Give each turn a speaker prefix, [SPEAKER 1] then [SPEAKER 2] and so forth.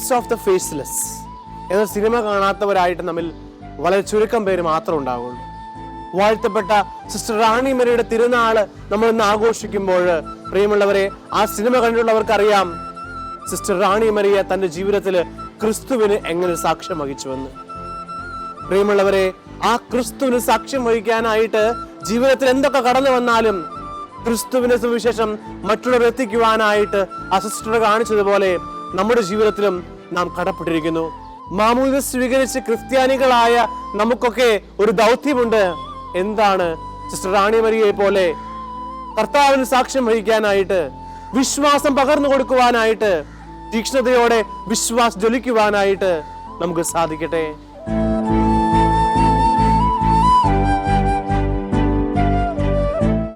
[SPEAKER 1] Face of the faceless എന്ന cinema കാണാത്തവരായിട്ട് നമ്മിൽ വളരെ ചുരുക്കം പേര് മാത്രം ഉണ്ടാവുള്ളൂ. വാഴ്ത്തപ്പെട്ട സിസ്റ്റർ റാണി മരിയുടെ തിരുനാള് നമ്മൾ ഇന്ന് ആഘോഷിക്കുമ്പോൾ പ്രിയമുള്ളവരെ, ആ സിനിമ കണ്ടിട്ടുള്ളവർക്കറിയാം സിസ്റ്റർ റാണി മരിയ തന്റെ ജീവിതത്തിൽ ക്രിസ്തുവിന് എങ്ങനെ സാക്ഷ്യം വഹിച്ചുവെന്ന്. പ്രിയമുള്ളവരെ, ആ ക്രിസ്തുവിന് സാക്ഷ്യം വഹിക്കാനായിട്ട് ജീവിതത്തിൽ എന്തൊക്കെ കടന്നു വന്നാലും ക്രിസ്തുവിന്റെ സുവിശേഷം മറ്റുള്ളവർ എത്തിക്കുവാനായിട്ട് ആ സിസ്റ്റർ കാണിച്ചതുപോലെ നമ്മുടെ ജീവിതത്തിലും നാം കടപ്പെട്ടിരിക്കുന്നു. മാമോദീസ സ്വീകരിച്ച് ക്രിസ്ത്യാനികളായ നമുക്കൊക്കെ ഒരു ദൗത്യമുണ്ട്. എന്താണ്? സിസ്റ്റർ റാണി മരിയയെ പോലെ കർത്താവിന് സാക്ഷ്യം വഹിക്കാനായിട്ട്, വിശ്വാസം പകർന്നു കൊടുക്കുവാനായിട്ട്, തീക്ഷ്ണതയോടെ വിശ്വാസം ജ്വലിക്കുവാനായിട്ട് നമുക്ക് സാധിക്കട്ടെ.